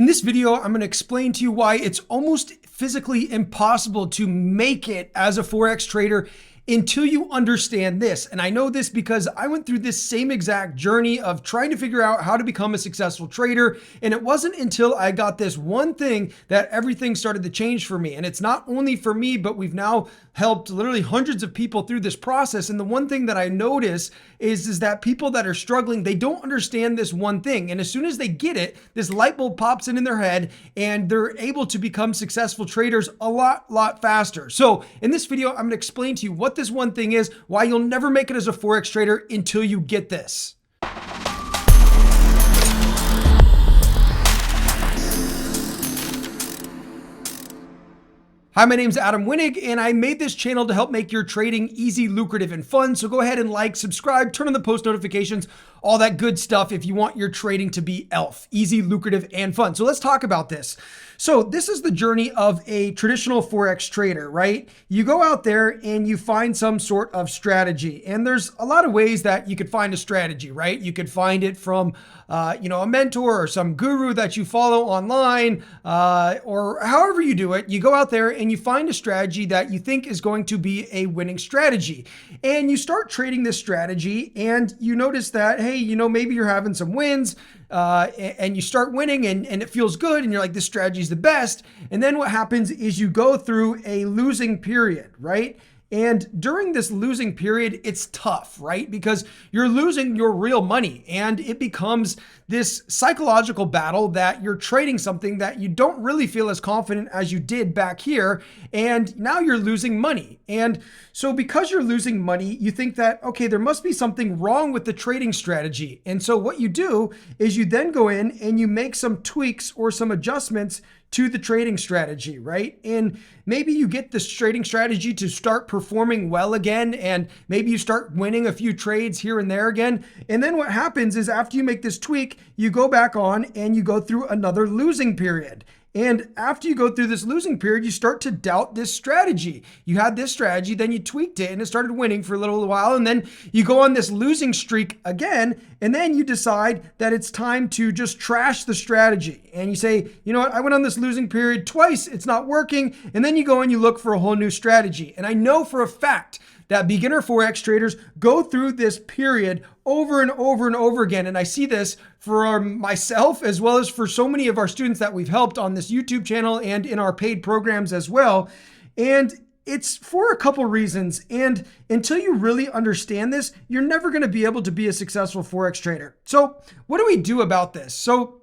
In this video, I'm going to explain to you why it's almost physically impossible to make it as a Forex trader until you understand this. And I know this because I went through this same exact journey of trying to figure out how to become a successful trader. And it wasn't until I got this one thing that everything started to change for me. And it's not only for me, but we've now helped literally hundreds of people through this process. And the one thing that I notice is that people that are struggling, they don't understand this one thing. And as soon as they get it, this light bulb pops in their head and they're able to become successful traders a lot faster. So in this video, I'm going to explain to you what this one thing is, why you'll never make it as a Forex trader until you get this. Hi, my name's Adam Winnig, and I made this channel to help make your trading easy, lucrative, and fun. So go ahead and like, subscribe, turn on the post notifications, all that good stuff if you want your trading to be easy, lucrative, and fun. So let's talk about this. So this is the journey of a traditional Forex trader, right? You go out there and you find some sort of strategy, and there's a lot of ways that you could find a strategy, right? You could find it from, a mentor or some guru that you follow online, or however you do it. You go out there and you find a strategy that you think is going to be a winning strategy, and you start trading this strategy, and you notice that, hey, maybe you're having some wins. And you start winning and it feels good and you're like, this strategy is the best. And then what happens is you go through a losing period, right? And during this losing period, it's tough, right? Because you're losing your real money and it becomes this psychological battle that you're trading something that you don't really feel as confident as you did back here. And now you're losing money. And so because you're losing money, you think that, okay, there must be something wrong with the trading strategy. And so what you do is you then go in and you make some tweaks or some adjustments to the trading strategy, right? And maybe you get this trading strategy to start performing well again, and maybe you start winning a few trades here and there again. And then what happens is after you make this tweak, you go back on and you go through another losing period. And after you go through this losing period, you start to doubt this strategy. You had this strategy, then you tweaked it and it started winning for a little while. And then you go on this losing streak again. And then you decide that it's time to just trash the strategy. And you say, you know what, I went on this losing period twice, it's not working. And then you go and you look for a whole new strategy. And I know for a fact that beginner Forex traders go through this period over and over and over again. And I see this for myself as well as for so many of our students that we've helped on this YouTube channel and in our paid programs as well. And it's for a couple reasons. And until you really understand this, you're never going to be able to be a successful Forex trader. So what do we do about this? So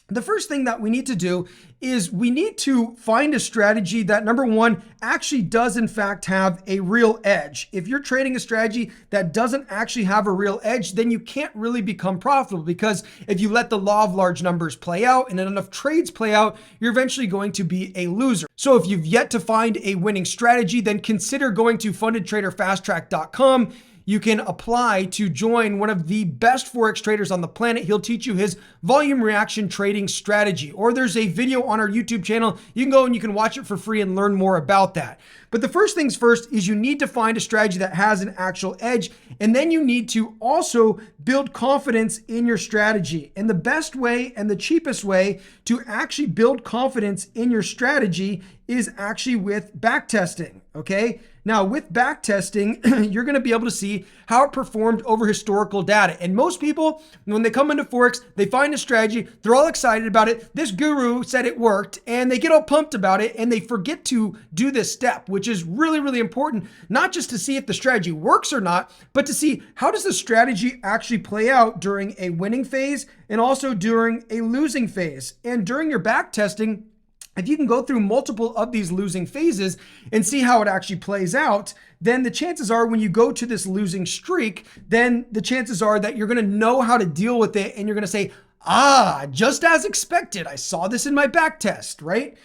the first thing that we need to do is we need to find a strategy that, number one, actually does in fact have a real edge. If you're trading a strategy that doesn't actually have a real edge, then you can't really become profitable, because if you let the law of large numbers play out and enough trades play out, you're eventually going to be a loser. So if you've yet to find a winning strategy, then consider going to fundedtraderfasttrack.com. You can apply to join one of the best Forex traders on the planet. He'll teach you his volume reaction trading strategy. Or there's a video on our YouTube channel. You can go and you can watch it for free and learn more about that. But the first things first is you need to find a strategy that has an actual edge. And then you need to also build confidence in your strategy. And the best way and the cheapest way to actually build confidence in your strategy is actually with backtesting, okay? Now, with backtesting, you're going to be able to see how it performed over historical data. And most people, when they come into Forex, they find a strategy, they're all excited about it. This guru said it worked, and they get all pumped about it, and they forget to do this step, which is really, really important, not just to see if the strategy works or not, but to see how does the strategy actually play out during a winning phase and also during a losing phase. And during your backtesting, if you can go through multiple of these losing phases and see how it actually plays out, then the chances are when you go to this losing streak, then the chances are that you're going to know how to deal with it. And you're going to say, just as expected, I saw this in my backtest, right?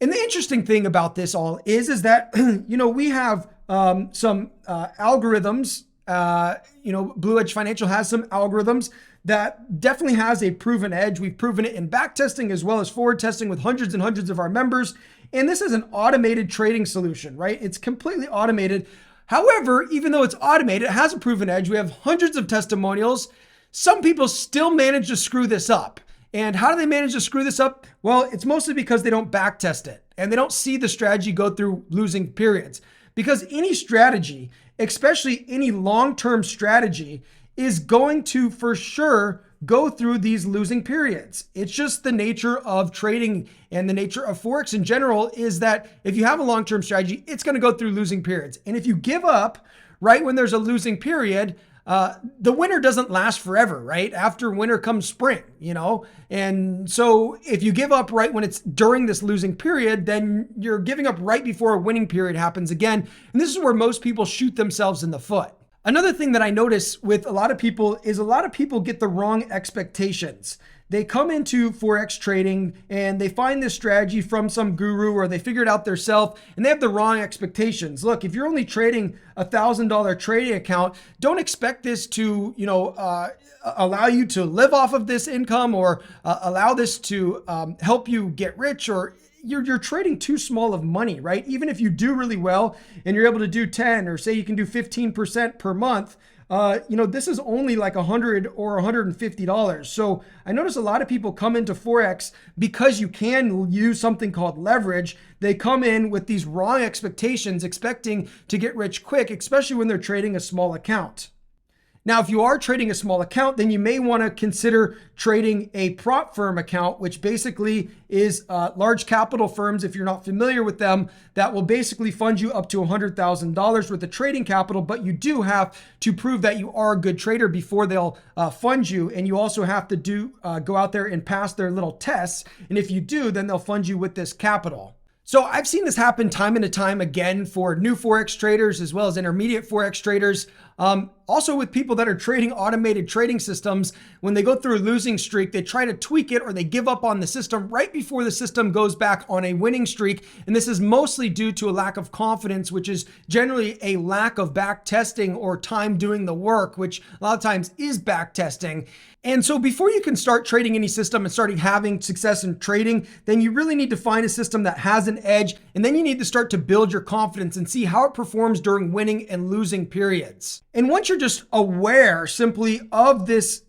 And the interesting thing about this all is that, we have some algorithms, Blue Edge Financial has some algorithms that definitely has a proven edge. We've proven it in backtesting as well as forward testing with hundreds and hundreds of our members. And this is an automated trading solution, right? It's completely automated. However, even though it's automated, it has a proven edge. We have hundreds of testimonials. Some people still manage to screw this up. And how do they manage to screw this up? Well, it's mostly because they don't backtest it and they don't see the strategy go through losing periods. Because any strategy, especially any long-term strategy, is going to for sure go through these losing periods. It's just the nature of trading, and the nature of Forex in general is that if you have a long-term strategy, it's going to go through losing periods. And if you give up right when there's a losing period, the winter doesn't last forever, right? After winter comes spring, And so if you give up right when it's during this losing period, then you're giving up right before a winning period happens again. And this is where most people shoot themselves in the foot. Another thing that I notice with a lot of people is a lot of people get the wrong expectations. They come into Forex trading and they find this strategy from some guru, or they figure it out themselves, and they have the wrong expectations. Look, if you're only trading $1,000 trading account, don't expect this to, allow you to live off of this income, or allow this to help you get rich, or you're trading too small of money, right? Even if you do really well and you're able to do 10, or say you can do 15% per month, this is only like $100 or $150. So I notice a lot of people come into Forex because you can use something called leverage. They come in with these wrong expectations, expecting to get rich quick, especially when they're trading a small account. Now, if you are trading a small account, then you may want to consider trading a prop firm account, which basically is large capital firms, if you're not familiar with them, that will basically fund you up to $100,000 worth of trading capital. But you do have to prove that you are a good trader before they'll fund you. And you also have to go out there and pass their little tests. And if you do, then they'll fund you with this capital. So I've seen this happen time and time again for new Forex traders as well as intermediate Forex traders. Also with people that are trading automated trading systems, when they go through a losing streak, they try to tweak it or they give up on the system right before the system goes back on a winning streak. And this is mostly due to a lack of confidence, which is generally a lack of back testing or time doing the work, which a lot of times is back testing. And so before you can start trading any system and starting having success in trading, then you really need to find a system that has an edge. And then you need to start to build your confidence and see how it performs during winning and losing periods. And once you're just aware simply of this,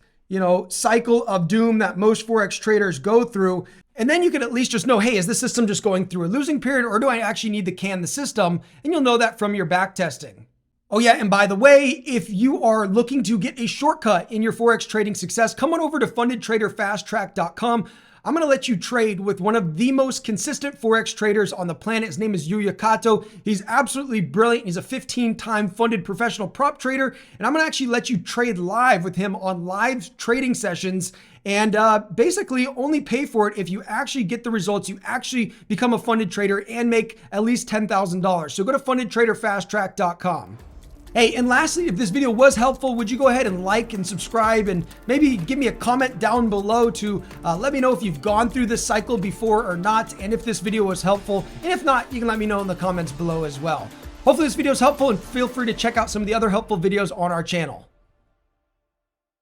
cycle of doom that most Forex traders go through, and then you can at least just know, hey, is this system just going through a losing period, or do I actually need to can the system? And you'll know that from your back testing. Oh yeah, and by the way, if you are looking to get a shortcut in your Forex trading success, come on over to fundedtraderfasttrack.com. I'm going to let you trade with one of the most consistent Forex traders on the planet. His name is Yuya Kato. He's absolutely brilliant. He's a 15-time funded professional prop trader. And I'm going to actually let you trade live with him on live trading sessions, and basically only pay for it if you actually get the results, you actually become a funded trader and make at least $10,000. So go to fundedtraderfasttrack.com. Hey, and lastly, if this video was helpful, would you go ahead and like and subscribe, and maybe give me a comment down below to let me know if you've gone through this cycle before or not, and if this video was helpful. And if not, you can let me know in the comments below as well. Hopefully this video is helpful, and feel free to check out some of the other helpful videos on our channel.